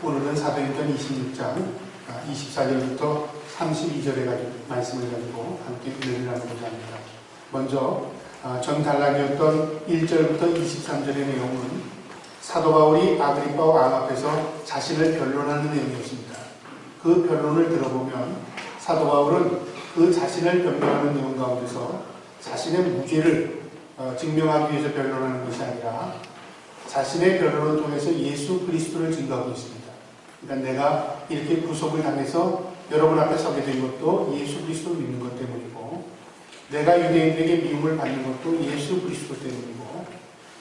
오늘은 사도행전 26장 24절부터 32절에 가지고 말씀을 가지고 함께 은혜를 나누고자 합니다. 먼저 전 단락이었던 1절부터 23절의 내용은 사도 바울이 아그리파 왕 앞에서 자신을 변론하는 내용이었습니다. 그 변론을 들어보면 사도 바울은 그 자신을 변명하는 내용 가운데서 자신의 무죄를 증명하기 위해서 변론하는 것이 아니라 자신의 변론을 통해서 예수 그리스도를 증거하고 있습니다. 그러니까 내가 이렇게 구속을 당해서 여러분 앞에 서게 된 것도 예수 그리스도를 믿는 것 때문이고, 내가 유대인들에게 미움을 받는 것도 예수 그리스도 때문이고,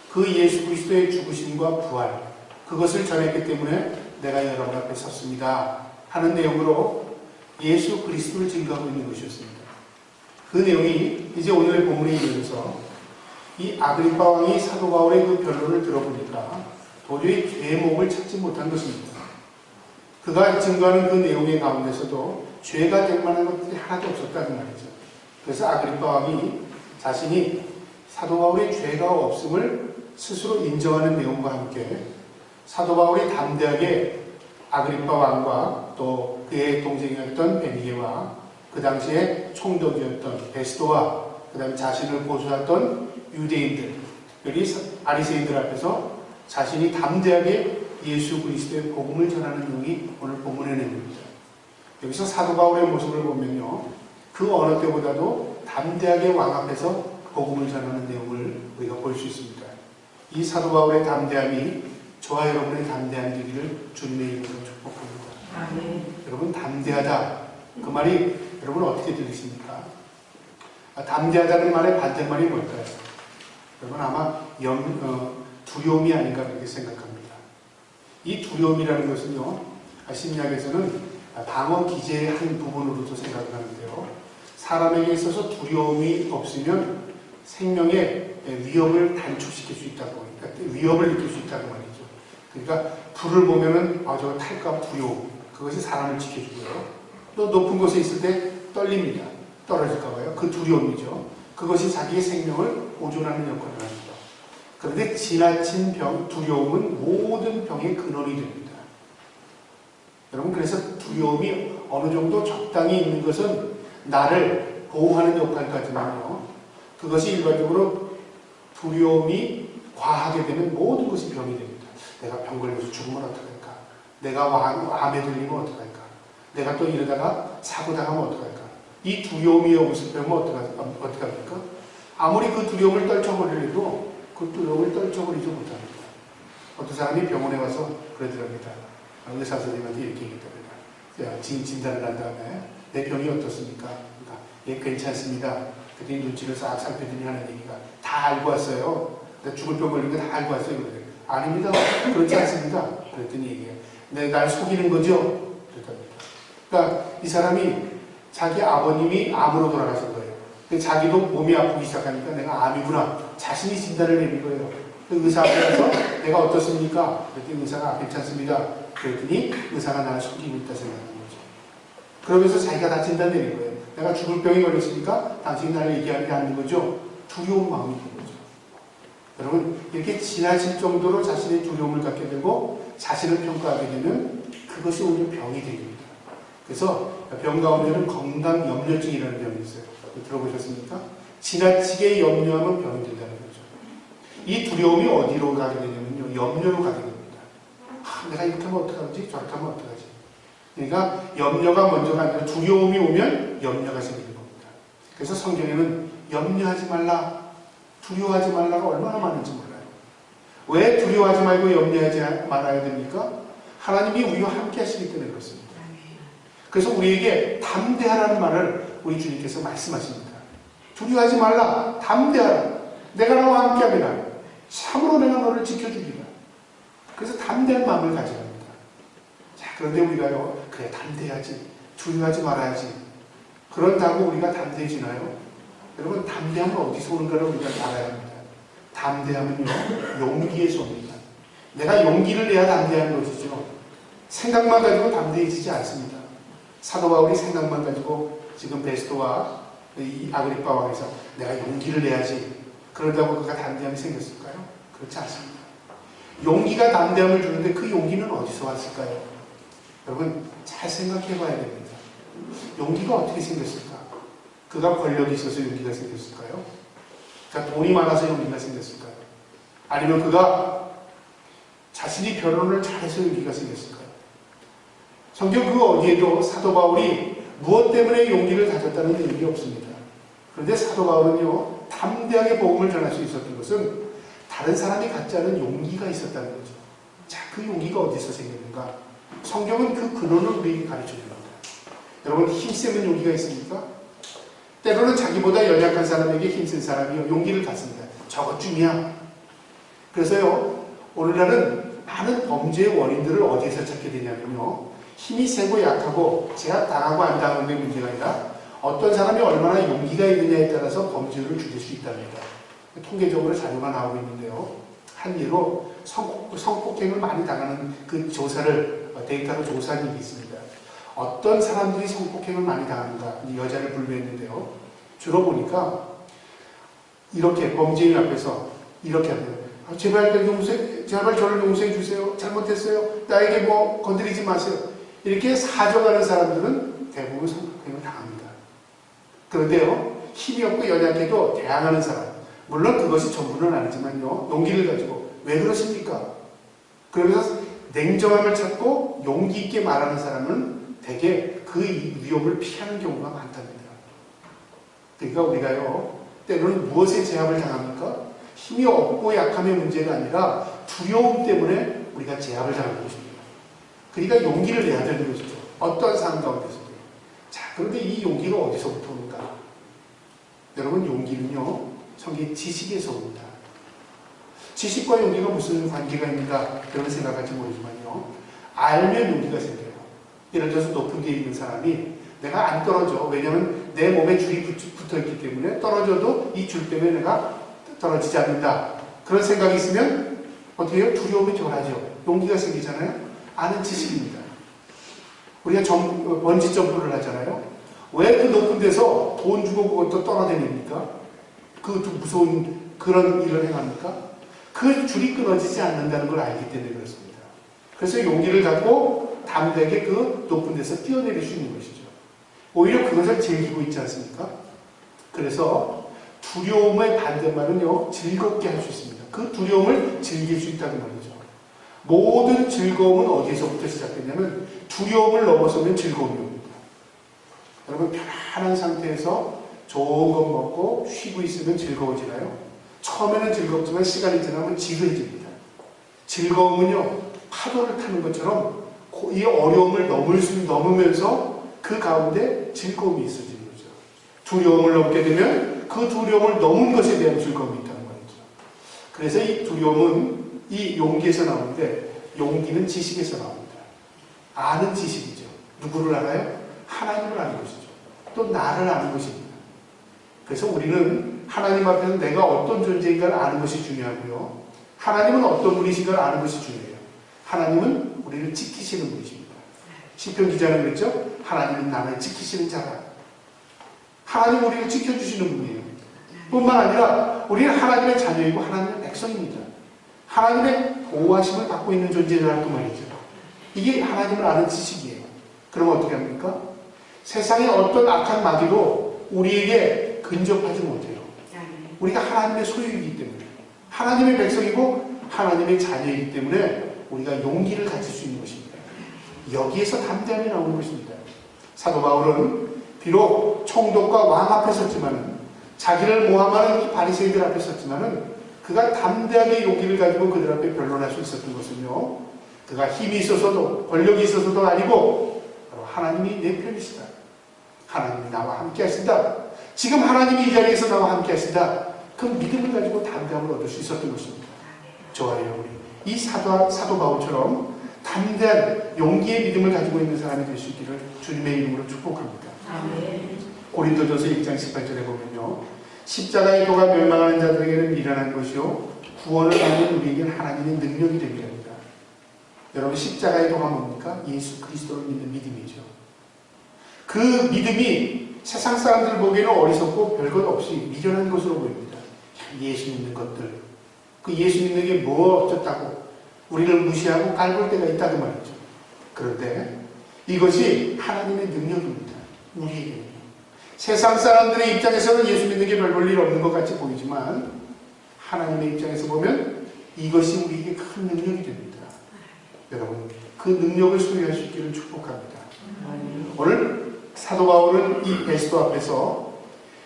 그 예수 그리스도의 죽으심과 부활, 그것을 전했기 때문에 내가 여러분 앞에 섰습니다 하는 내용으로 예수 그리스도를 증거하고 있는 것이었습니다. 그 내용이 이제 오늘의 본문에 이르면서 이 아그리파 왕이 사도 바울의 그 변론을 들어보니까 도저히 죄목을 찾지 못한 것입니다. 그가 증거하는 그 내용의 가운데서도 죄가 될 만한 것들이 하나도 없었다는 말이죠. 그래서 아그리파 왕이 자신이 사도 바울의 죄가 없음을 스스로 인정하는 내용과 함께 사도 바울이 담대하게 아그리파 왕과 또 그의 동생이었던 베니게와 그 당시에 총독이었던 베스도와 그 다음에 자신을 고소했던 유대인들, 여기 아리새인들 앞에서 자신이 담대하게 예수 그리스도의 복음을 전하는 내용이 오늘 본문의 내용입니다. 여기서 사도 바울의 모습을 보면요, 그 어느 때보다도 담대하게 왕 앞에서 복음을 전하는 내용을 우리가 볼 수 있습니다. 이 사도 바울의 담대함이 저와 여러분의 담대함이 되기를 주님의 이름으로 축복합니다. 아멘. 여러분, 담대하다, 그 말이 여러분 어떻게 들으십니까? 담대하다는 말의 반대말이 뭘까요? 여러분 아마 두려움이 아닌가 그렇게 생각합니다. 이 두려움이라는 것은요, 심리학에서는 방어 기제의 한 부분으로도 생각을 하는데요, 사람에게 있어서 두려움이 없으면 생명의 위협을 단축시킬 수 있다고, 그러니까 위협을 느낄 수 있다는 말이죠. 그러니까 불을 보면은 저거 탈까 두려움, 그것이 사람을 지켜주고요. 또 높은 곳에 있을 때 떨립니다. 떨어질까 봐요. 그 두려움이죠. 그것이 자기의 생명을 보존하는 역할을 합니다. 그런데 지나친 두려움은 모든 병의 근원이 됩니다. 여러분, 그래서 두려움이 어느 정도 적당히 있는 것은 나를 보호하는 역할까지는요, 그것이 일반적으로 두려움이 과하게 되면 모든 것이 병이 됩니다. 내가 병 걸려서 죽으면 어떡할까? 내가 암에 들리면 어떡할까? 내가 또 이러다가 사고 당하면 어떡할까? 이 두려움이 없으면 어떡합니까? 아무리 그 두려움을 떨쳐버리려도 그 두려움을 떨쳐버리지 못합니다. 어떤 사람이 병원에 와서 그러더랍니다. 의사 선생님한테 이렇게 얘기했답니다. 진단을 한 다음에 내 병이 어떻습니까? 그러니까 예, 괜찮습니다. 그랬더니 눈치를 싹 살피더니 하는 얘기가 다 알고 왔어요. 나 죽을 병 걸린 거 다 알고 왔어요. 그러더니 아닙니다. 그렇지 않습니다. 그랬더니 얘기해요. 날 속이는 거죠? 그랬답니다. 그러니까 이 사람이 자기 아버님이 암으로 돌아가신 거예요. 자기도 몸이 아프기 시작하니까 내가 암이구나. 자신이 진단을 내린 거예요. 의사 앞에 가서 내가 어떻습니까? 그랬더니 의사가 괜찮습니다. 그랬더니 의사가 나를 속이고 있다 생각하는 거죠. 그러면서 자기가 다 진단 내린 거예요. 내가 죽을 병이 걸렸으니까 당신이 나를 얘기하는 게 아닌 거죠. 두려운 마음이 든 거죠. 여러분, 이렇게 지나칠 정도로 자신의 두려움을 갖게 되고 자신을 평가하게 되면 그것이 오히려 병이 됩니다. 그래서 병 가운데는 건강 염려증이라는 병이 있어요. 들어보셨습니까? 지나치게 염려하면 병이 된다는 거죠. 이 두려움이 어디로 가게 되냐면요, 염려로 가게 됩니다. 내가 이렇게 하면 어떡하지? 저렇게 하면 어떡하지? 그러니까 염려가 먼저가 아니라 두려움이 오면 염려가 생기는 겁니다. 그래서 성경에는 염려하지 말라, 두려워하지 말라가 얼마나 많은지 몰라요. 왜 두려워하지 말고 염려하지 말아야 됩니까? 하나님이 우리와 함께 하시기 때문에 그렇습니다. 그래서 우리에게 담대하라는 말을 우리 주님께서 말씀하십니다. 두려워하지 말라, 담대하라. 내가 너와 함께하리라. 참으로 내가 너를 지켜주리라. 그래서 담대한 마음을 가져야 합니다. 자, 그런데 우리가요, 그래, 담대하지, 두려워하지 말아야지, 그런다고 우리가 담대해지나요? 여러분, 담대함은 어디서 오는가를 우리가 알아야 합니다. 담대함은요, 용기에서 옵니다. 내가 용기를 내야 담대한 것이죠. 생각만 가지고 담대해지지 않습니다. 사도 바울이 생각만 가지고 지금 베스도와 이 아그리파 왕에서 내가 용기를 내야지, 그런다고 그가 담대함이 생겼을까요? 그렇지 않습니다. 용기가 담대함을 주는데 그 용기는 어디서 왔을까요? 여러분 잘 생각해 봐야 됩니다. 용기가 어떻게 생겼을까? 그가 권력이 있어서 용기가 생겼을까요? 그가 돈이 많아서 용기가 생겼을까요? 아니면 그가 자신이 변론을 잘해서 용기가 생겼을까요? 성경 그 어디에도 사도 바울이 무엇 때문에 용기를 가졌다는 얘기 없습니다. 그런데 사도 바울은요, 담대하게 복음을 전할 수 있었던 것은 다른 사람이 갖지 않은 용기가 있었다는 거죠. 자, 그 용기가 어디서 생겼는가? 성경은 그 근원을 우리에게 가르쳐 줍니다. 여러분, 힘쓰는 용기가 있습니까? 때로는 자기보다 연약한 사람에게 힘쓴 사람이 용기를 갖습니다. 저것쯤이야. 그래서요, 오늘날은 많은 범죄의 원인들을 어디에서 찾게 되냐면요, 힘이 세고 약하고 제가 당하고 안 당하는 게 문제가 아니라 어떤 사람이 얼마나 용기가 있느냐에 따라서 범죄를 줄일 수 있답니다. 통계적으로 자료가 나오고 있는데요. 한 예로 성폭행을 많이 당하는 그 조사를 데이터로 조사한 일이 있습니다. 어떤 사람들이 성폭행을 많이 당하는가, 여자를 분류했는데요. 주로 보니까 이렇게 범죄인 앞에서 이렇게 합니다. 제발 저를 용서해 주세요. 잘못했어요. 나에게 뭐 건드리지 마세요. 이렇게 사정하는 사람들은 대부분 성폭행을 당합니다. 그런데요, 힘이 없고 연약해도 대항하는 사람, 물론 그것이 전부는 아니지만요, 용기를 가지고 왜 그러십니까? 그러면서 냉정함을 찾고 용기 있게 말하는 사람은 대개 그 위협을 피하는 경우가 많답니다. 그러니까 우리가요, 때로는 무엇에 제압을 당합니까? 힘이 없고 약함의 문제가 아니라 두려움 때문에 우리가 제압을 당하는 것입니다. 그러니까 용기를 내야 되는 것이죠. 어떤 상황 가운데서도. 자, 그런데 이 용기가 어디서부터 옵니까? 여러분, 용기는요, 성경 지식에서 옵니다. 지식과 용기가 무슨 관계가 있는가, 그런 생각할지 모르지만요, 알면 용기가 생겨요. 예를 들어서 높은 데 있는 사람이 내가 안 떨어져. 왜냐하면 내 몸에 줄이 붙어 있기 때문에 떨어져도 이 줄 때문에 내가 떨어지지 않는다. 그런 생각이 있으면 어떻게 해요? 두려움이 덜하죠. 용기가 생기잖아요. 아는 지식입니다. 우리가 번지 점프를 하잖아요. 왜 그 높은 데서 돈 주고 그것도 떨어뜨립니까? 그 무서운 그런 일을 행합니까? 그 줄이 끊어지지 않는다는 걸 알기 때문에 그렇습니다. 그래서 용기를 갖고 담대하게 그 높은 데서 뛰어내릴 수 있는 것이죠. 오히려 그것을 즐기고 있지 않습니까? 그래서 두려움의 반대말은요, 즐겁게 할 수 있습니다. 그 두려움을 즐길 수 있다는 말이죠. 모든 즐거움은 어디서부터 시작되냐면 두려움을 넘어서면 즐거움이 옵니다. 여러분, 편안한 상태에서 좋은 것 먹고 쉬고 있으면 즐거워지나요? 처음에는 즐겁지만 시간이 지나면 지루해집니다. 즐거움은요, 파도를 타는 것처럼 이 어려움을 넘으면서 그 가운데 즐거움이 있어지는 거죠. 두려움을 넘게 되면 그 두려움을 넘은 것에 대한 즐거움이 있다는 말이죠. 그래서 이 두려움은 이 용기에서 나오는데, 용기는 지식에서 나옵니다. 아는 지식이죠. 누구를 알아요? 하나님을 아는 것이죠. 또 나를 아는 것입니다. 그래서 우리는 하나님 앞에서 내가 어떤 존재인가를 아는 것이 중요하고요, 하나님은 어떤 분이신가를 아는 것이 중요해요. 하나님은 우리를 지키시는 분이십니다. 시편 기자는 그랬죠? 하나님은 나를 지키시는 자라. 하나님은 우리를 지켜주시는 분이에요. 뿐만 아니라 우리는 하나님의 자녀이고 하나님의 백성입니다. 하나님의 보호하심을 받고 있는 존재라는 그 말이죠. 이게 하나님을 아는 지식이에요. 그러면 어떻게 합니까? 세상의 어떤 악한 마귀도 우리에게 근접하지 못해요. 우리가 하나님의 소유이기 때문에, 하나님의 백성이고 하나님의 자녀이기 때문에 우리가 용기를 가질 수 있는 것입니다. 여기에서 담대함이 나오는 것입니다. 사도 바울은 비록 총독과 왕 앞에 섰지만은, 자기를 모함하는 이 바리새인들 앞에 섰지만은, 그가 담대하게 용기를 가지고 그들 앞에 변론할 수 있었던 것은요, 그가 힘이 있어서도 권력이 있어서도 아니고 바로 하나님이 내 편이시다. 하나님이 나와 함께 하신다. 지금 하나님이 이 자리에서 나와 함께 하신다. 그 믿음을 가지고 담대함을 얻을 수 있었던 것입니다. 저와 여러분이 이 사도 바울처럼 담대한 용기의 믿음을 가지고 있는 사람이 될 수 있기를 주님의 이름으로 축복합니다. 고린도전서 1장 18절에 보면요, 십자가의 도가 멸망하는 자들에게는 미련한 것이요 구원을 받는 우리에게는 하나님의 능력이 됩니다. 여러분, 십자가의 도가 뭡니까? 예수 그리스도를 믿는 믿음이죠. 그 믿음이 세상 사람들 보기에는 어리석고 별것 없이 미련한 것으로 보입니다. 예수 믿는 것들, 그 예수 믿는 게 뭐 어쩌다고, 우리를 무시하고 깔볼 때가 있다고 말이죠. 그런데 이것이 하나님의 능력입니다. 우리에게. 세상 사람들의 입장에서는 예수 믿는 게 별 볼 일 없는 것 같이 보이지만 하나님의 입장에서 보면 이것이 우리에게 큰 능력이 됩니다. 여러분, 그 능력을 소유할 수 있기를 축복합니다. 오늘 사도 바울은 이 베스도 앞에서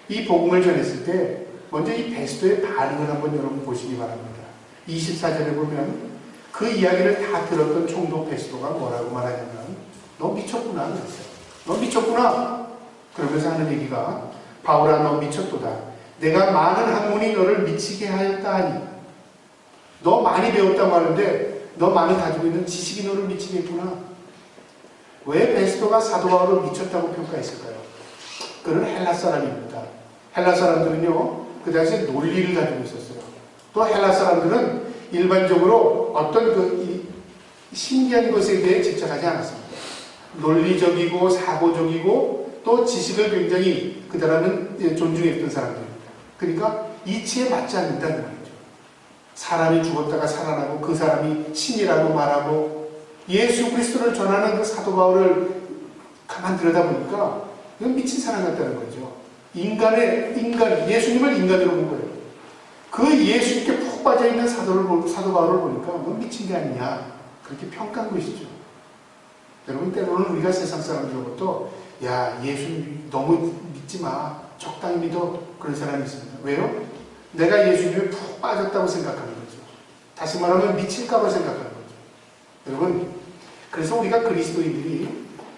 이 복음을 전했을 때 먼저 이 베스도의 반응을 한번 여러분 보시기 바랍니다. 24절에 보면 그 이야기를 다 들었던 총독 베스도가 뭐라고 말하냐면 너 미쳤구나. 그랬어요. 너 미쳤구나. 그러면서 하는 얘기가 바울아 너 미쳤도다. 내가 많은 학문이 너를 미치게 하였다 하니 너 많이 배웠다고 하는데 너 많이 가지고 있는 지식이 너를 미치게 했구나. 왜 베스도가 사도 바울을 미쳤다고 평가했을까요? 그는 헬라 사람입니다. 헬라 사람들은요 그 당시에 논리를 가지고 있었어요. 또 헬라 사람들은 일반적으로 어떤 신기한 것에 대해 집착하지 않았습니다. 논리적이고 사고적이고 또 지식을 굉장히 그 사람은 존중했던 사람들입니다. 그러니까 이치에 맞지 않는다는 말이죠. 사람이 죽었다가 살아나고 그 사람이 신이라고 말하고 예수 그리스도를 전하는 그 사도 바울을 가만 들여다보니까 이건 미친 사람 같다는 거죠. 예수님을 인간으로 본 거예요. 그 예수님께 푹 빠져있는 사도 바울을 보니까 넌 미친 게 아니냐. 그렇게 평가한 것이죠. 여러분, 때로는 우리가 세상 사람들로부터 야, 예수 너무 믿지 마. 적당히 믿어. 그런 사람이 있습니다. 왜요? 내가 예수님에 푹 빠졌다고 생각하는 거죠. 다시 말하면 미칠까봐 생각하는 거죠. 여러분, 그래서 우리가 그리스도인들이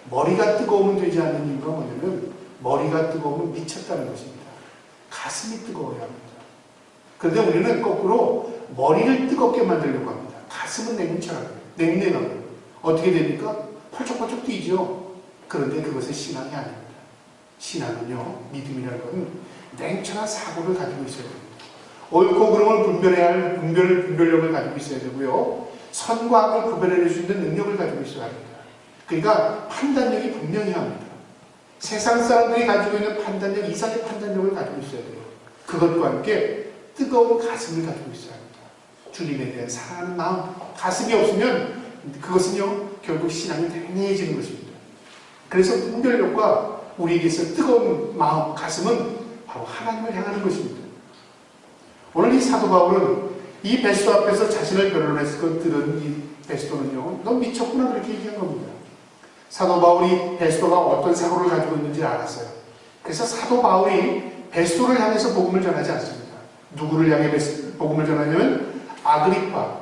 머리가 뜨거우면 되지 않는 이유가 뭐냐면 머리가 뜨거우면 미쳤다는 것입니다. 가슴이 뜨거워야 합니다. 그런데 우리는 거꾸로 머리를 뜨겁게 만들려고 합니다. 가슴은 냉랭하고 어떻게 됩니까? 펄쩍펄쩍 뛰죠. 그런데 그것은 신앙이 아닙니다. 신앙은요, 믿음이라는 것은 냉철한 사고를 가지고 있어야 됩니다. 옳고 그름을 분별해야 할 분별력을 가지고 있어야 되고요. 선과 악을 구별해낼 수 있는 능력을 가지고 있어야 합니다. 그러니까 판단력이 분명해야 합니다. 세상 사람들이 가지고 있는 판단력 이상의 판단력을 가지고 있어야 돼요. 그것과 함께 뜨거운 가슴을 가지고 있어야 합니다. 주님에 대한 사랑하는 마음, 가슴이 없으면 그것은요 결국 신앙이 냉랭해지는 것입니다. 그래서 분별력과 우리에게서 뜨거운 마음, 가슴은 바로 하나님을 향하는 것입니다. 오늘 이 사도 바울은 이 베스도 앞에서 자신을 변론했을 것 들은 이 베스도는요, 너 미쳤구나 그렇게 얘기한 겁니다. 사도 바울이 베스도가 어떤 사고를 가지고 있는지 알았어요. 그래서 사도 바울이 베스도를 향해서 복음을 전하지 않습니다. 누구를 향해 복음을 전하냐면 아그리파,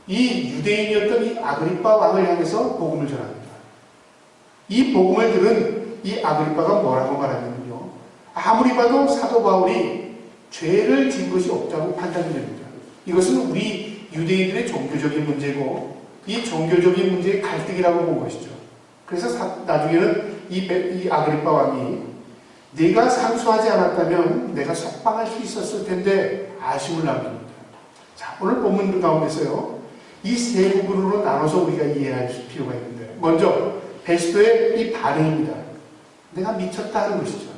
이 유대인이었던 이 아그리파 왕을 향해서 복음을 전합니다. 이 복음을 들은 이 아그리파가 뭐라고 말하냐면요, 아무리 봐도 사도 바울이 죄를 지은 것이 없다고 판단이 됩니다. 이것은 우리 유대인들의 종교적인 문제고 이 종교적인 문제의 갈등이라고 본 것이죠. 그래서 나중에는 이 아그리파 왕이 네가 상수하지 않았다면 내가 석방할 수 있었을 텐데 아쉬움을 남깁니다. 자, 오늘 본문 가운데서요, 이 세 부분으로 나눠서 우리가 이해할 필요가 있는데, 먼저 베스도의 이 반응입니다. 내가 미쳤다 하는 것이죠.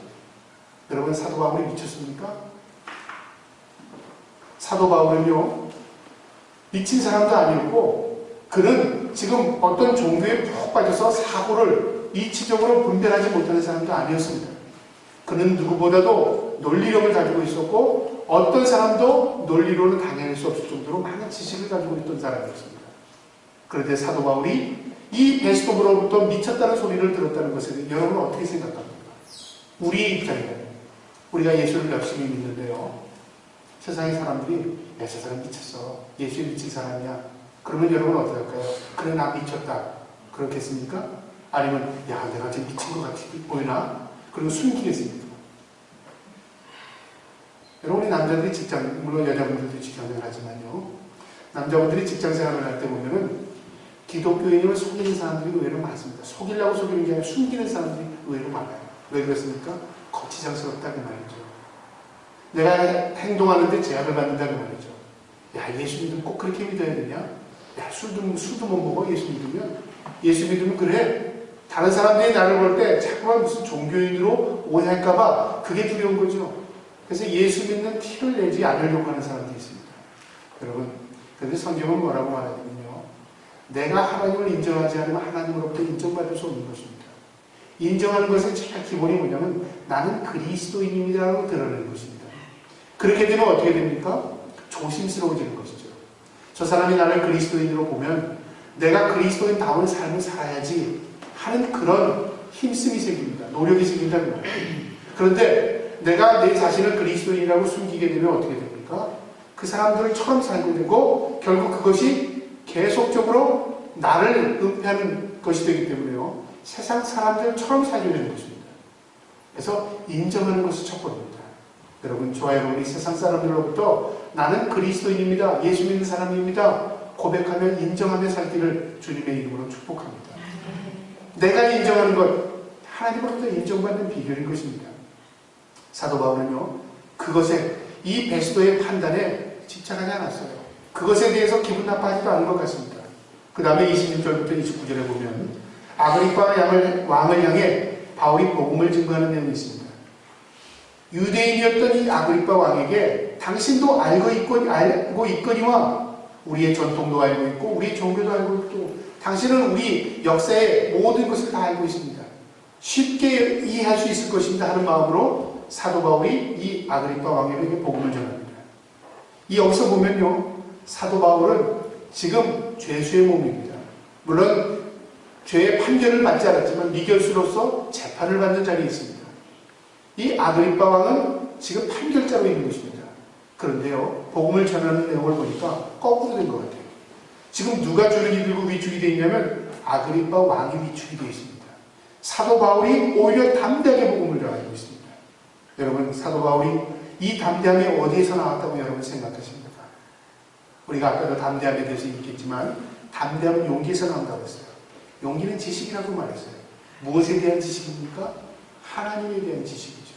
여러분, 사도 바울이 미쳤습니까? 사도 바울은요, 미친 사람도 아니었고 그는 지금 어떤 종교에 푹 빠져서 사고를 이치적으로 분별하지 못하는 사람도 아니었습니다. 그는 누구보다도 논리력을 가지고 있었고 어떤 사람도 논리로는 당해낼 수 없을 정도로 많은 지식을 가지고 있던 사람이었습니다. 그런데 사도 바울이 이 베스도로부터 미쳤다는 소리를 들었다는 것에 대해 여러분은 어떻게 생각합니까? 우리의 입장이라면 우리가 예수를 열심히 믿는데요, 세상의 사람들이 야, 저 사람 미쳤어, 예수에 미친 사람이야, 그러면 여러분은 어떻게 할까요? 그래, 나 미쳤다 그렇겠습니까? 아니면 야, 내가 지금 미친 것 같이 보이나? 그리고 숨기겠습니까? 여러분, 남자들이 물론 여자분들도 직장생활 하지만요, 남자분들이 직장생활을 할 때 보면은 기독교인을 속이는 사람들이 의외로 많습니다. 속이려고 속이는 게 아니라 숨기는 사람들이 의외로 많아요. 왜 그렇습니까? 거치장스럽다고 말이죠. 내가 행동하는데 제약을 받는다고 말이죠. 야, 예수 믿으면 꼭 그렇게 믿어야 되냐? 야, 술도 못 먹어, 예수 믿으면? 예수 믿으면 그래? 다른 사람들이 나를 볼 때 자꾸만 무슨 종교인으로 오해할까봐 그게 두려운 거죠. 그래서 예수 믿는 티를 내지 않으려고 하는 사람들이 있습니다. 여러분, 그런데 성경은 뭐라고 말하냐면요, 내가 하나님을 인정하지 않으면 하나님으로부터 인정받을 수 없는 것입니다. 인정하는 것의 제일 기본이 뭐냐면 나는 그리스도인입니다라고 드러내는 것입니다. 그렇게 되면 어떻게 됩니까? 조심스러워지는 것이죠. 저 사람이 나를 그리스도인으로 보면 내가 그리스도인다운 삶을 살아야지 하는 그런 힘씀이 생깁니다. 노력이 생긴다는 거예요. 그런데 내가 내 자신을 그리스도인이라고 숨기게 되면 어떻게 됩니까? 그 사람들처럼 살게 되고 결국 그것이 계속적으로 나를 은폐하는 것이 되기 때문에요. 세상 사람들처럼 살게 되는 것입니다. 그래서 인정하는 것이 첫 번째입니다. 여러분, 좋아요. 우리 세상 사람들로부터 나는 그리스도인입니다. 예수 믿는 사람입니다. 고백하며 인정하며 살기를 주님의 이름으로 축복합니다. 내가 인정하는 것, 하나님으로부터 인정받는 비결인 것입니다. 사도 바울은요, 그것에, 이 베스도의 판단에 집착하지 않았어요. 그것에 대해서 기분 나빠하지도 않은 것 같습니다. 그 다음에 26절부터 29절에 보면 아그리파 왕을 향해 바울이 복음을 증거하는 내용이 있습니다. 유대인이었던 이 아그리파 왕에게 당신도 알고 있거니와 우리의 전통도 알고 있고 우리의 종교도 알고 있고 당신은 우리 역사의 모든 것을 다 알고 있습니다. 쉽게 이해할 수 있을 것입니다 하는 마음으로 사도 바울이 이 아그리파 왕에게 복음을 전합니다. 이 여기서 보면요, 사도 바울은 지금 죄수의 몸입니다. 물론 죄의 판결을 받지 않았지만 미결수로서 재판을 받는 자리에 있습니다. 이 아그리파 왕은 지금 판결자로 있는 것입니다. 그런데요, 복음을 전하는 내용을 보니까 거꾸로 된 것 같아요. 지금 누가 주눅이 들고 위축이 되어 있냐면 아그리파 왕이 위축이 되어 있습니다. 사도 바울이 오히려 담대하게 복음을 전하고 있습니다. 여러분, 사도 바울이 이 담대함이 어디에서 나왔다고 여러분 생각하십니까? 우리가 아까도 담대함에 대해서 얘기했지만 담대함은 용기에서 나온다고 했어요. 용기는 지식이라고 말했어요. 무엇에 대한 지식입니까? 하나님에 대한 지식이죠.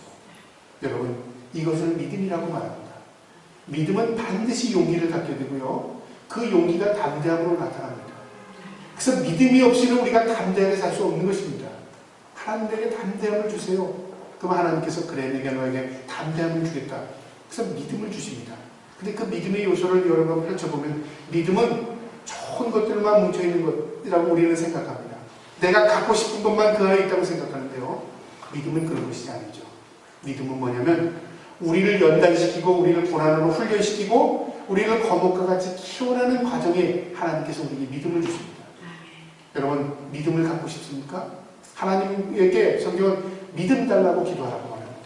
여러분, 이것을 믿음이라고 말합니다. 믿음은 반드시 용기를 갖게 되고요. 그 용기가 담대함으로 나타납니다. 그래서 믿음이 없이는 우리가 담대하게 살 수 없는 것입니다. 하나님에게 담대함을 주세요. 그럼 하나님께서 그래 내가 너에게 담대함을 주겠다. 그래서 믿음을 주십니다. 근데 그 믿음의 요소를 여러 번 펼쳐보면 믿음은 좋은 것들만 뭉쳐있는 것이라고 우리는 생각합니다. 내가 갖고 싶은 것만 그 안에 있다고 생각하는데요. 믿음은 그런 것이 아니죠. 믿음은 뭐냐면 우리를 연단시키고 우리를 고난으로 훈련시키고 우리를 거목과 같이 키워나는 과정에 하나님께서 우리에게 믿음을 주십니다. 여러분, 믿음을 갖고 싶습니까? 하나님에게 성경은 믿음 달라고 기도하라고 말합니다.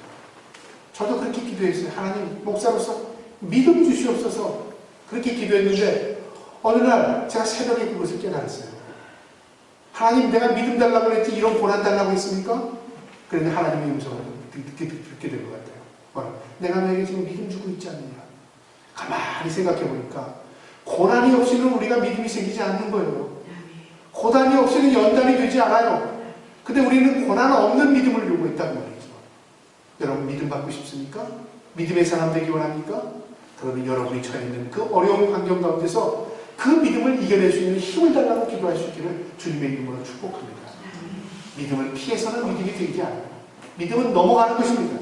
저도 그렇게 기도했어요. 하나님, 목사로서 믿음 주시옵소서 그렇게 기도했는데 어느 날 제가 새벽에 그것을 깨달았어요. 하나님, 내가 믿음 달라고 했지 이런 고난 달라고 했습니까? 그런데 하나님의 음성을 듣게 된 것 같아요. 내가 너에게 지금 믿음 주고 있지 않느냐. 가만히 생각해 보니까 고난이 없이는 우리가 믿음이 생기지 않는 거예요. 고난이 없이는 연단이 되지 않아요. 근데 우리는 고난 없는 믿음을 요구했단 말이죠. 여러분, 믿음 받고 싶습니까? 믿음의 사람 되기 원합니까? 그러면 여러분이 처해 있는 그 어려운 환경 가운데서 그 믿음을 이겨낼 수 있는 힘을 달라고 기도할 수 있기를 주님의 이름으로 축복합니다. 믿음을 피해서는 믿음이 되지 않아요. 믿음은 넘어가는 것입니다.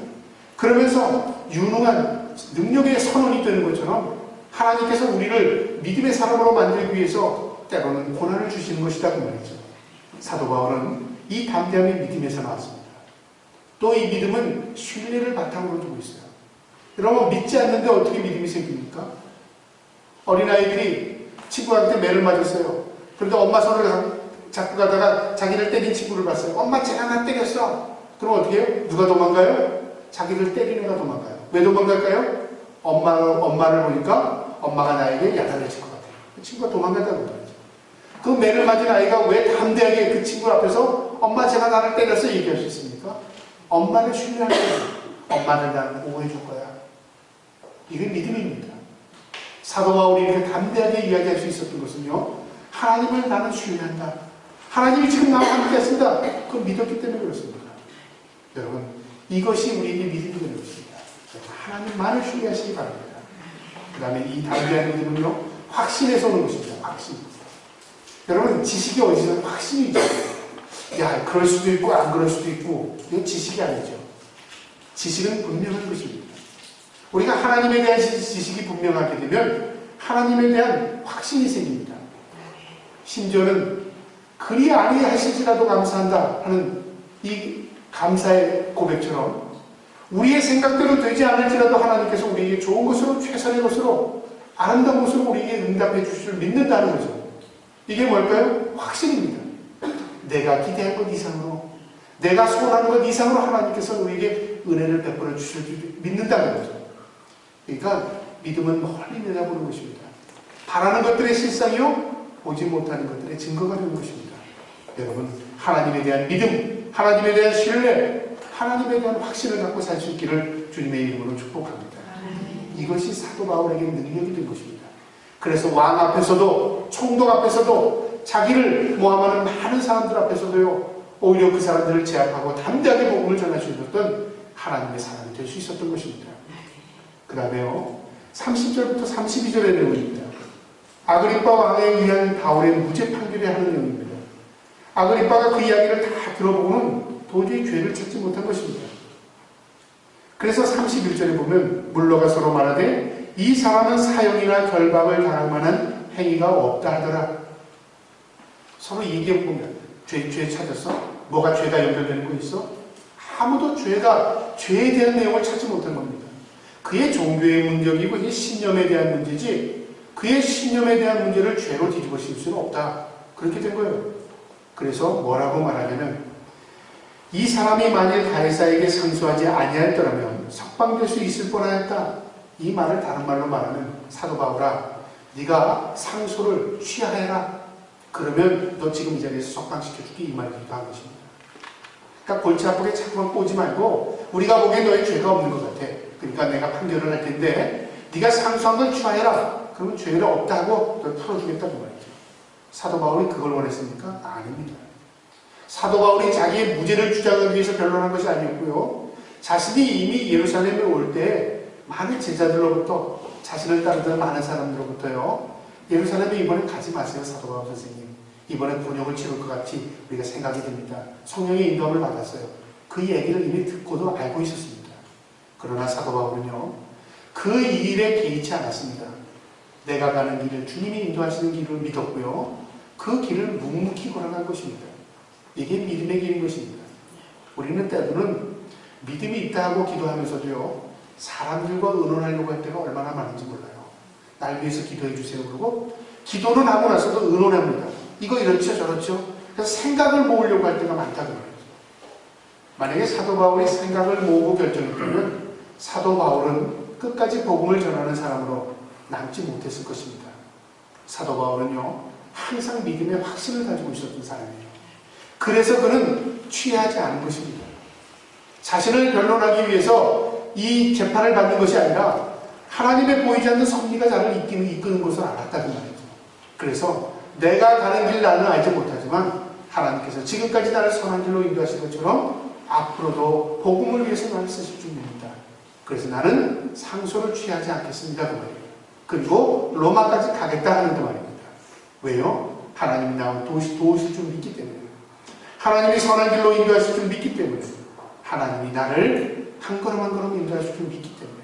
그러면서 유능한 능력의 선언이 되는 것처럼 하나님께서 우리를 믿음의 사람으로 만들기 위해서 때로는 고난을 주시는 것이다 그 말이죠. 사도 바울은 이 담대함이 믿음에서 나왔습니다. 또 이 믿음은 신뢰를 바탕으로 두고 있어요. 여러분, 믿지 않는데 어떻게 믿음이 생깁니까? 어린아이들이 친구한테 매를 맞았어요. 그런데 엄마 손을 잡고 가다가 자기를 때린 친구를 봤어요. 엄마, 쟤가 나 때렸어. 그럼 어떻게 해요? 누가 도망가요? 자기를 때리는 애가 도망가요. 왜 도망갈까요? 엄마를 보니까 엄마가 나에게 야단을 칠 것 같아요. 그 친구가 도망간다고 말이죠. 그 매를 맞은 아이가 왜 담대하게 그 친구 앞에서 엄마, 제가 나를 때렸어 얘기할 수 있습니까? 엄마를 신뢰하는 거예요. 엄마를 나는 보호해 줄 거야. 이게 믿음입니다. 사도 바울이 이렇게 담대하게 이야기할 수 있었던 것은요, 하나님을 나는 신뢰한다. 하나님이 지금 나와 함께 하신다. 그걸 믿었기 때문에 그렇습니다. 여러분, 이것이 우리에게 믿음이 되는 것입니다. 하나님만을 신뢰하시기 바랍니다. 그 다음에 이 담대한 믿음은요, 확신에서 오는 것입니다. 확신. 여러분, 지식이 어디서 확신이죠. 야, 그럴 수도 있고 안 그럴 수도 있고, 이건 지식이 아니죠. 지식은 분명한 것입니다. 우리가 하나님에 대한 지식이 분명하게 되면 하나님에 대한 확신이 생깁니다. 심지어는 그리 아니하실지라도 감사한다 하는 이 감사의 고백처럼 우리의 생각대로 되지 않을지라도 하나님께서 우리에게 좋은 것으로, 최선의 것으로, 아름다운 것으로 우리에게 응답해 주실 줄 믿는다는 거죠. 이게 뭘까요? 확신입니다. 내가 기대할 것 이상으로, 내가 소원하는 것 이상으로 하나님께서 우리에게 은혜를 베풀어 주실 줄 믿는다는 거죠. 그러니까 믿음은 멀리 내다보는 것입니다. 바라는 것들의 실상이요, 보지 못하는 것들의 증거가 되는 것입니다. 여러분, 하나님에 대한 믿음, 하나님에 대한 신뢰, 하나님에 대한 확신을 갖고 살 수 있기를 주님의 이름으로 축복합니다. 이것이 사도 바울에게 능력이 된 것입니다. 그래서 왕 앞에서도, 총독 앞에서도, 자기를 모함하는 많은 사람들 앞에서도요, 오히려 그 사람들을 제압하고 담대하게 복음을 전할 수 있었던 하나님의 사람이 될 수 있었던 것입니다. 그 다음에요, 30절부터 32절의 내용입니다. 아그리빠 왕에 의한 바울의 무죄 판결에 하는 내용입니다. 아그리빠가 그 이야기를 다 들어보고는 도저히 죄를 찾지 못한 것입니다. 그래서 31절에 보면 물러가서로 말하되 이 사람은 사형이나 결박을 당할 만한 행위가 없다 하더라. 서로 얘기해보면 죄 찾았어? 뭐가 죄가 연결되는 거 있어? 아무도 죄에 대한 내용을 찾지 못한 겁니다. 그의 종교의 문제이고 그의 신념에 대한 문제지 그의 신념에 대한 문제를 죄로 뒤집어 씌울 수는 없다. 그렇게 된 거예요. 그래서 뭐라고 말하냐면 이 사람이 만일 가이사에게 상소하지 아니하였더라면 석방될 수 있을 뻔하였다. 이 말을 다른 말로 말하면 사도 바울아, 네가 상소를 취하해라. 그러면 너 지금 이 자리에서 석방시켜줄게. 이 말이기도 한 것입니다. 그러니까 골치 아프게 자꾸만 꼬지 말고 우리가 보기엔 너의 죄가 없는 것 같아. 그러니까 내가 판결을 할 텐데 네가 상소한 걸 취하해라. 그러면 죄가 없다고 널 풀어주겠다고 말이죠. 사도 바울이 그걸 원했습니까? 아닙니다. 사도 바울이 자기의 무죄를 주장하기 위해서 변론한 것이 아니었고요. 자신이 이미 예루살렘에 올 때 많은 제자들로부터 자신을 따르던 많은 사람들로부터요. 예루살렘에 이번에 가지 마세요, 사도 바울 선생님. 이번에 곤욕을 치를 것 같이 우리가 생각이 됩니다. 성령의 인도함을 받았어요. 그 얘기를 이미 듣고도 알고 있었습니다. 그러나 사도 바울은요, 그 일에 개의치 않았습니다. 내가 가는 길을 주님이 인도하시는 길을 믿었고요. 그 길을 묵묵히 걸어간 것입니다. 이게 믿음의 길인 것입니다. 우리는 때로는 믿음이 있다 하고 기도하면서도요, 사람들과 의논하려고 할 때가 얼마나 많은지 몰라요. 날 위해서 기도해 주세요 그러고 기도는 하고 나서도 의논합니다. 이거 이렇죠 저렇죠. 그래서 생각을 모으려고 할 때가 많다고 말이죠. 만약에 사도 바울이 생각을 모으고 결정했다면 사도 바울은 끝까지 복음을 전하는 사람으로 남지 못했을 것입니다. 사도 바울은요, 항상 믿음의 확신을 가지고 있었던 사람이에요. 그래서 그는 취하지 않은 것입니다. 자신을 변론하기 위해서 이 재판을 받는 것이 아니라 하나님의 보이지 않는 섭리가 나를 이끄는 것을 알았다는 말이죠. 그래서 내가 가는 길 나는 알지 못하지만 하나님께서 지금까지 나를 선한 길로 인도하신 것처럼 앞으로도 복음을 위해서 나를 쓰실 줄 믿는다. 그래서 나는 상소를 취하지 않겠습니다. 그 말이에요. 그리고 로마까지 가겠다 하는 그 말입니다. 왜요? 하나님이 나를 도우실 줄 믿기 때문에, 하나님이 선한 길로 인도하실 줄 믿기 때문에, 하나님이 나를 한 걸음 한 걸음 인도하실 줄 믿기 때문에,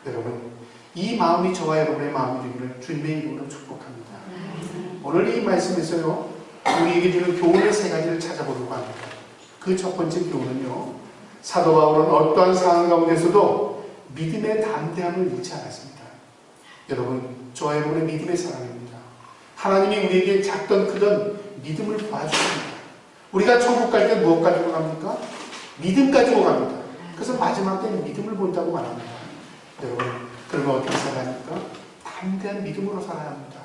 여러분, 이 마음이 저와 여러분의 마음이 되기를 주님의 이름으로 축복합니다. 오늘 이 말씀에서요, 우리에게 주는 교훈의 세 가지를 찾아보려고 합니다. 그 첫 번째 교훈은요, 사도 바울은 어떠한 상황 가운데서도 믿음의 담대함을 잃지 않았습니다. 여러분, 저와 여러분의 믿음의 사람입니다. 하나님이 우리에게 작던 크던 믿음을 도와주십니다. 우리가 천국 갈 때 무엇 가지고 갑니까? 믿음 가지고 갑니다. 그래서 마지막 때는 믿음을 본다고 말합니다. 여러분, 그러면 어떻게 살아야 합니까? 담대한 믿음으로 살아야 합니다.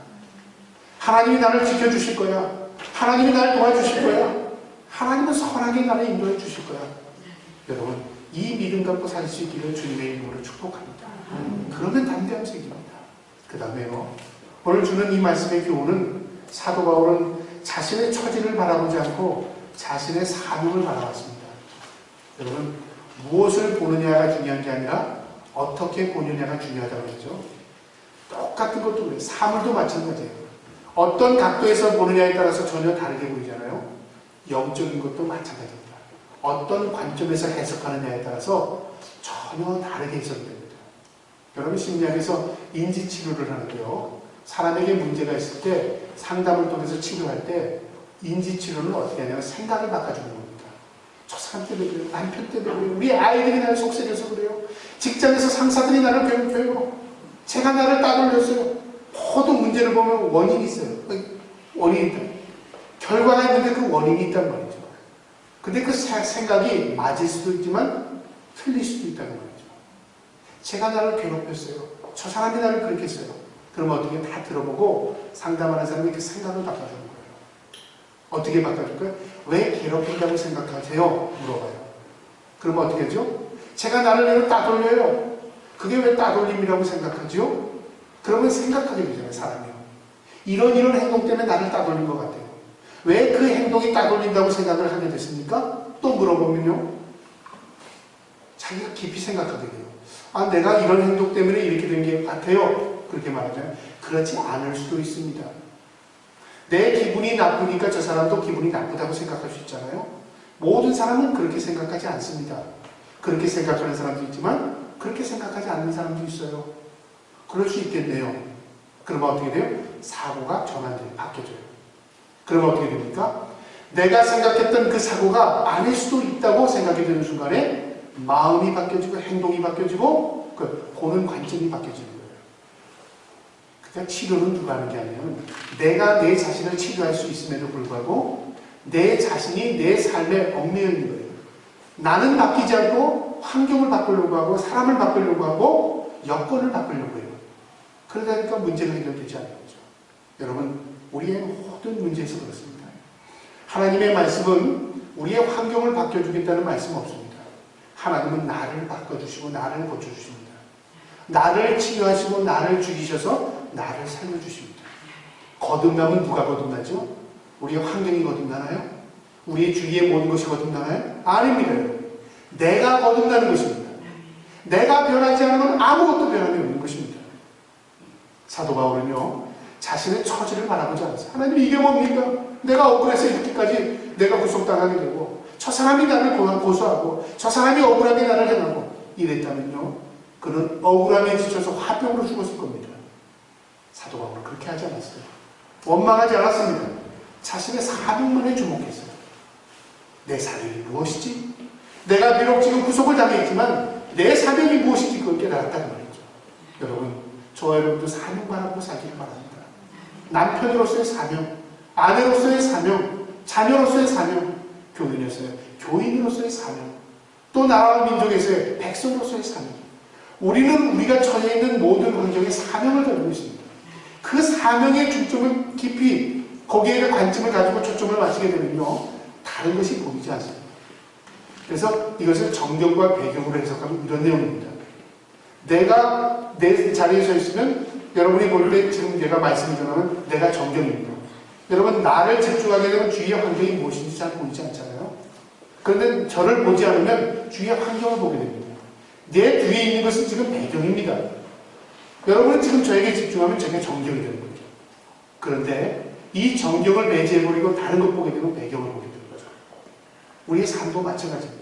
하나님이 나를 지켜주실 거야. 하나님이 나를 도와주실 거야. 하나님은 선하게 나를 인도해 주실 거야. 여러분, 이 믿음 갖고 살 수 있기를 주님의 이름으로 축복합니다. 그러면 담대함이 생깁니다. 그 다음에요, 오늘 주는 이 말씀의 교훈은 사도 바울은 자신의 처지를 바라보지 않고 자신의 사명을 바라봤습니다. 여러분, 무엇을 보느냐가 중요한 게 아니라 어떻게 보느냐가 중요하다고 했죠. 똑같은 것도 그래요. 사물도 마찬가지예요. 어떤 각도에서 보느냐에 따라서 전혀 다르게 보이잖아요. 영적인 것도 마찬가지입니다. 어떤 관점에서 해석하느냐에 따라서 전혀 다르게 해석됩니다. 여러분, 심리학에서 인지치료를 하는데요, 사람에게 문제가 있을 때 상담을 통해서 치료할 때 인지치료는 어떻게 하냐면 생각을 바꿔주는 겁니다. 저 사람 때문에 그래요. 남편 때문에 그래요. 우리 아이들이 나를 속삭여서 그래요. 직장에서 상사들이 나를 괴롭혀요. 제가 나를 따돌렸어요. 모든 문제를 보면 원인이 있어요. 원인이 있다. 결과가 있는데 그 원인이 있단 말이죠. 근데 그 생각이 맞을 수도 있지만 틀릴 수도 있다는 말이죠. 제가 나를 괴롭혔어요. 저 사람이 나를 그렇게 했어요. 그러면 어떻게 다 들어보고 상담하는 사람이 그 생각을 바꿔주는 거예요. 어떻게 바꿔줄까요? 왜 괴롭힌다고 생각하세요? 물어봐요. 그러면 어떻게 하죠? 제가 나를 왜 따돌려요? 그게 왜 따돌림이라고 생각하죠? 그러면 생각하게 되잖아요, 사람이요. 이런 행동 때문에 나를 따돌린 것 같아요. 왜 그 행동이 따돌린다고 생각을 하게 됐습니까? 또 물어보면요. 자기가 깊이 생각하게 돼요. 아, 내가 이런 행동 때문에 이렇게 된 게 같아요. 그렇게 말하잖아요. 그렇지 않을 수도 있습니다. 내 기분이 나쁘니까 저 사람도 기분이 나쁘다고 생각할 수 있잖아요. 모든 사람은 그렇게 생각하지 않습니다. 그렇게 생각하는 사람도 있지만 그렇게 생각하지 않는 사람도 있어요. 그럴 수 있겠네요. 그러면 어떻게 돼요? 사고가 전환돼요. 바뀌어져요. 그러면 어떻게 됩니까? 내가 생각했던 그 사고가 아닐 수도 있다고 생각이 되는 순간에 마음이 바뀌어지고 행동이 바뀌어지고 보는 관점이 바뀌어지는 거예요. 그러니까 치료는 누가 하는 게 아니냐면 내가 내 자신을 치료할 수 있음에도 불구하고 내 자신이 내 삶에 얽매여 있는 거예요. 나는 바뀌지 않고 환경을 바꾸려고 하고 사람을 바꾸려고 하고 여건을 바꾸려고 해요. 그러다 보니까 문제가 해결되지 않는 거죠. 여러분, 우리의 모든 문제에서 그렇습니다. 하나님의 말씀은 우리의 환경을 바뀌어주겠다는 말씀 없습니다. 하나님은 나를 바꿔주시고 나를 고쳐주십니다. 나를 치료하시고 나를 죽이셔서 나를 살려주십니다. 거듭남은 누가 거듭나죠? 우리의 환경이 거듭나나요? 우리의 주위의 모든 것이 거듭나나요? 아닙니다. 내가 거듭나는 것입니다. 내가 변하지 않으면 아무것도 변함이 없는 것입니다. 사도 바울은요, 자신의 처지를 바라보지 않았어요. 하나님, 이게 뭡니까? 내가 억울해서 이렇게까지 내가 구속당하게 되고 저 사람이 나를 고소하고 저 사람이 억울하게 나를 행하고 이랬다면요, 그는 억울함에 지쳐서 화병으로 죽었을 겁니다. 사도 바울은 그렇게 하지 않았어요. 원망하지 않았습니다. 자신의 사명만에 주목했어요. 내 사명이 무엇이지? 내가 비록 지금 구속을 당했지만 내 사명이 무엇인지 그걸 깨달았다는 말이죠. 여러분, 저와 여러분도 사명 바라보고 살기를 바랍니다. 남편으로서의 사명, 아내로서의 사명, 자녀로서의 사명, 교인으로서의 사명, 또 나라와 민족에서의 백성으로서의 사명. 우리는 우리가 처해 있는 모든 환경에 사명을 가지고 있습니다. 그 사명의 중점을 깊이 거기에 관점을 가지고 초점을 맞추게 되면요, 다른 것이 보이지 않습니다. 그래서 이것을 정경과 배경으로 해석하면 이런 내용입니다. 내가 내 자리에 서 있으면 여러분이 볼 때 지금 내가 말씀을 전하면 내가 정경입니다. 여러분, 나를 집중하게 되면 주위의 환경이 무엇인지 잘 보이지 않잖아요. 그런데 저를 보지 않으면 주위의 환경을 보게 됩니다. 내 뒤에 있는 것은 지금 배경입니다. 여러분은 지금 저에게 집중하면 저게 정경이 되는 거죠. 그런데 이 정경을 배제해버리고 다른 것 보게 되면 배경을 보게 되는 거죠. 우리의 삶도 마찬가지입니다.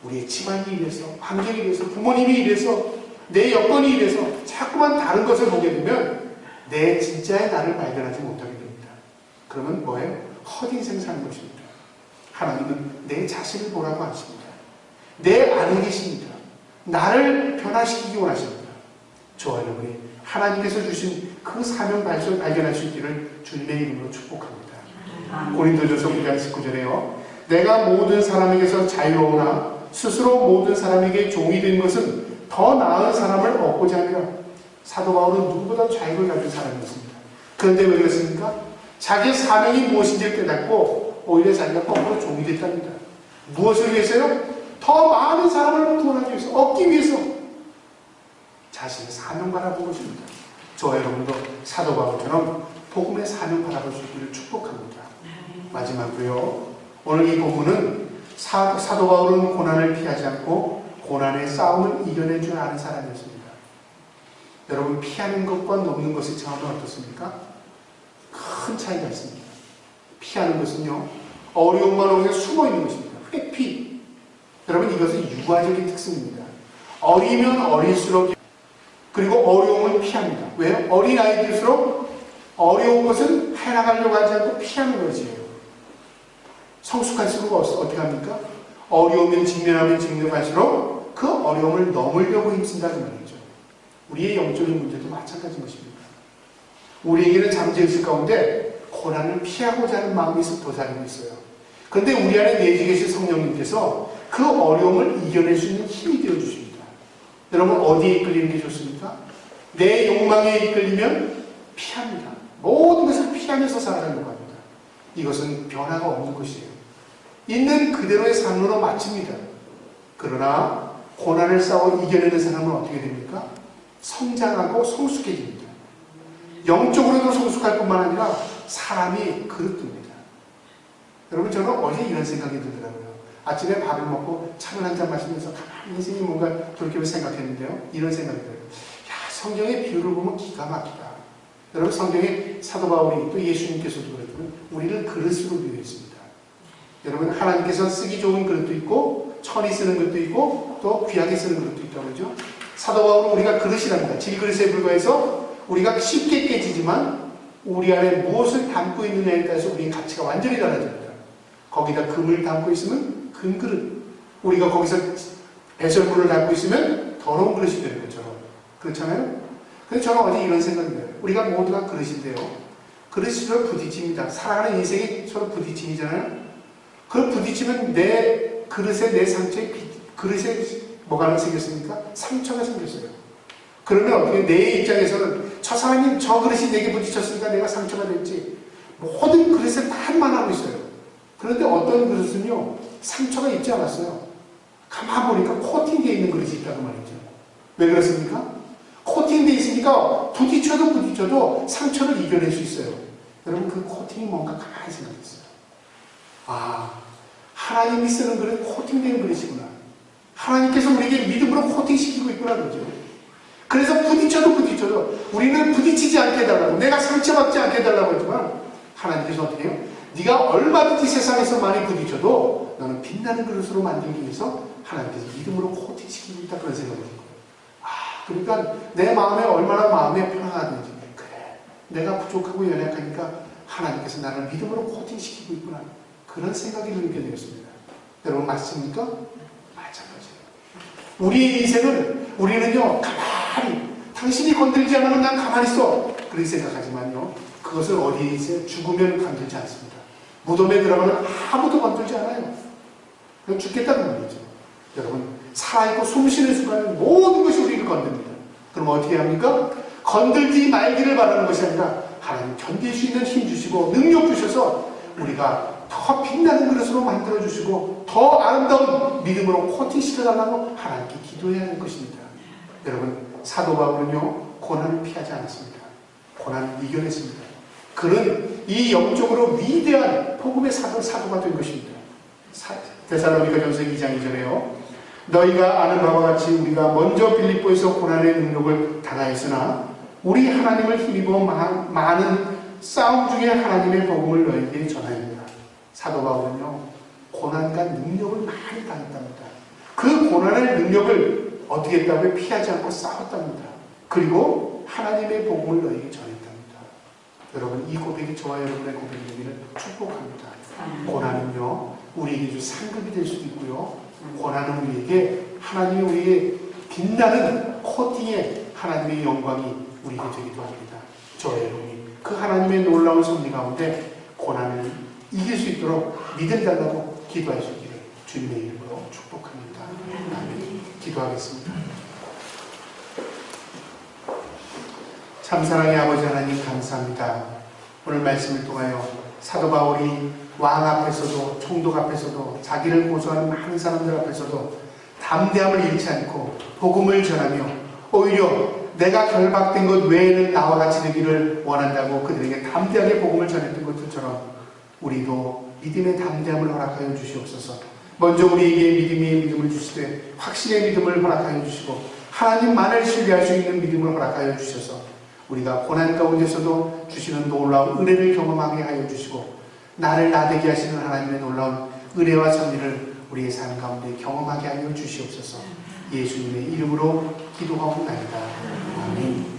우리의 집안이 이래서, 환경이 이래서, 부모님이 이래서, 내 여건이 이래서 자꾸만 다른 것을 보게 되면 내 진짜의 나를 발견하지 못하게 됩니다. 그러면 뭐예요? 헛인생 사는 것입니다. 하나님은 내 자신을 보라고 하십니다. 내 안에 계십니다. 나를 변화시키기 원하십니다. 저와 여러분이 하나님께서 주신 그 사명 발견할 수 있기를 주님의 이름으로 축복합니다. 고린도전서 9장 19절에요. 내가 모든 사람에게서 자유로우나 스스로 모든 사람에게 종이 된 것은 더 나은 사람을 얻고자 하니라. 사도 바울은 누구보다 자유를 가진 사람이었습니다. 그런데 왜 그랬습니까? 자기의 사명이 무엇인지를 깨닫고 오히려 자기가 거꾸로 종이 됐답니다. 무엇을 위해서요? 더 많은 사람을 구원하기 위해서, 얻기 위해서 자신의 사명 바라본 것입니다. 저와 여러분도 사도 바울처럼 복음의 사명 바라볼 수 있기를 축복합니다. 마지막으로요, 오늘 이 본문은 사도 바울은 고난을 피하지 않고 고난의 싸움을 이겨낸 줄 아는 사람이었습니다. 여러분, 피하는 것과 넘는 것의 차원은 어떻습니까? 큰 차이가 있습니다. 피하는 것은요, 어려움만 오면 숨어 있는 것입니다. 회피. 여러분, 이것은 유아적인 특성입니다. 어리면 어릴수록 그리고 어려움을 피합니다. 왜요? 어린아이들일수록 어려운 것은 해나가려고 하지 않고 피하는 거지. 성숙할수록 어떻게 합니까? 어려움을 직면하면 직면할수록 그 어려움을 넘으려고 힘쓴다는 말이죠. 우리의 영적인 문제도 마찬가지인 것입니다. 우리에게는 잠재의식 가운데 고난을 피하고자 하는 마음이 도사리고 있어요. 그런데 우리 안에 내주 계신 성령님께서 그 어려움을 이겨낼 수 있는 힘이 되어주십니다. 여러분, 어디에 이끌리는 게 좋습니까? 내 욕망에 이끌리면 피합니다. 모든 것을 피하면서 살아가려고 합니다. 이것은 변화가 없는 것이에요. 있는 그대로의 삶으로 마칩니다. 그러나 고난을 싸워 이겨내는 사람은 어떻게 됩니까? 성장하고 성숙해집니다. 영적으로도 성숙할 뿐만 아니라 사람이 그릇됩니다. 여러분, 저는 어제 이런 생각이 들더라고요. 아침에 밥을 먹고 차를 한잔 마시면서 가만히 인생이 뭔가 돌이켜 생각했는데요. 이런 생각이 들어요. 야, 성경의 비유를 보면 기가 막히다. 여러분, 성경에 사도 바울이 또 예수님께서도 그랬지만 우리를 그릇으로 비유했습니다. 여러분, 하나님께서 쓰기 좋은 그릇도 있고 천이 쓰는 것도 있고 또 귀하게 쓰는 그릇도 있다고 그러죠. 사도 바울은 우리가 그릇이랍니다. 질그릇에 불과해서 우리가 쉽게 깨지지만 우리 안에 무엇을 담고 있느냐에 따라서 우리의 가치가 완전히 달라집니다. 거기다 금을 담고 있으면 금그릇, 우리가 거기서 배설물을 담고 있으면 더러운 그릇이 되는 것처럼. 그렇잖아요? 그래서 저는 어제 이런 생각이 들어요. 우리가 모두가 그릇인데요. 그릇이 서로 부딪힙니다. 살아가는 인생이 서로 부딪힘이잖아요. 그 부딪히면 내 그릇에, 내 상처에, 그릇에 뭐가 생겼습니까? 상처가 생겼어요. 그러면 어떻게, 내 입장에서는 저 사람이 저 그릇이 내게 부딪혔으니까 내가 상처가 됐지. 모든 그릇에 반만 하고 있어요. 그런데 어떤 그릇은요, 상처가 있지 않았어요. 가만 보니까 코팅되어 있는 그릇이 있다고 말이죠. 왜 그렇습니까? 코팅되어 있으니까 부딪혀도 상처를 이겨낼 수 있어요. 여러분, 그 코팅이 뭔가 가만히 생각했어요. 아, 하나님이 쓰는 그릇 코팅되는 그릇이구나. 하나님께서 우리에게 믿음으로 코팅시키고 있구나 그러죠. 그래서 부딪혀도 우리는 부딪히지 않게 해달라고, 내가 상처받지 않게 해달라고 했지만 하나님께서 어떻게 해요? 네가 얼마든지 세상에서 많이 부딪혀도 너는 빛나는 그릇으로 만들기 위해서 하나님께서 믿음으로 코팅시키고 있다, 그런 생각이 들어요. 아, 그러니까 내 마음에 얼마나 마음에 편안하든지, 그래, 내가 부족하고 연약하니까 하나님께서 나를 믿음으로 코팅시키고 있구나, 그런 생각이 들게 되었습니다. 여러분, 맞습니까? 마찬가지예요. 우리의 인생을 우리는요, 가만히, 당신이 건들지 않으면 난 가만히 있어, 그렇게 생각하지만요, 그것을 어디에 있어요? 죽으면 건들지 않습니다. 무덤에 들어가면 아무도 건들지 않아요. 그냥 죽겠다는 말이죠. 여러분, 살아있고 숨쉬는 순간 모든 것이 우리를 건듭니다. 그럼 어떻게 합니까? 건들지 말기를 바라는 것이 아니라 하나님 견딜 수 있는 힘 주시고 능력 주셔서 우리가 더 빛나는 그릇으로 만들어주시고 더 아름다운 믿음으로 코팅시켜달라고 하나님께 기도해야 하는 것입니다. 여러분, 사도 바울은요, 고난을 피하지 않았습니다. 고난을 이겨냈습니다. 그는 이 영적으로 위대한 복음의 사도가 된 것입니다. 데살로니가전서 2장 2절에요. 너희가 아는 바와 같이 우리가 먼저 빌립보에서 고난의 능력을 당하였으나 우리 하나님을 힘입어 많은 싸움 중에 하나님의 복음을 너희에게 전하였다. 사도 바울은요, 고난과 능력을 많이 당했답니다. 그 고난의 능력을 어떻게 했다고요? 피하지 않고 싸웠답니다. 그리고 하나님의 복음을 너희에게 전했답니다. 여러분, 이 고백이 저와 여러분의 고백이 되기를 축복합니다. 고난은요, 우리에게 상급이 될 수도 있고요, 고난은 우리에게 하나님이 우리의 빛나는 코팅의 하나님의 영광이 우리에게 되기도 합니다. 저와 여러분이 그 하나님의 놀라운 섭리 가운데 고난을 이길 수 있도록 믿음 달라고 기도할 수 있기를 주님의 이름으로 축복합니다. 아멘. 기도하겠습니다. 참사랑의 아버지 하나님, 감사합니다. 오늘 말씀을 통하여 사도 바울이 왕 앞에서도 총독 앞에서도 자기를 고소하는 많은 사람들 앞에서도 담대함을 잃지 않고 복음을 전하며 오히려 내가 결박된 것 외에는 나와 같이 되기를 원한다고 그들에게 담대하게 복음을 전했던 것들처럼 우리도 믿음의 담대함을 허락하여 주시옵소서. 먼저 우리에게 믿음을 주시되 확신의 믿음을 허락하여 주시고 하나님만을 신뢰할 수 있는 믿음을 허락하여 주셔서 우리가 고난 가운데서도 주시는 놀라운 은혜를 경험하게 하여 주시고 나를 나되게 하시는 하나님의 놀라운 은혜와 섭리를 우리의 삶 가운데 경험하게 하여 주시옵소서. 예수님의 이름으로 기도하옵나이다. 아멘.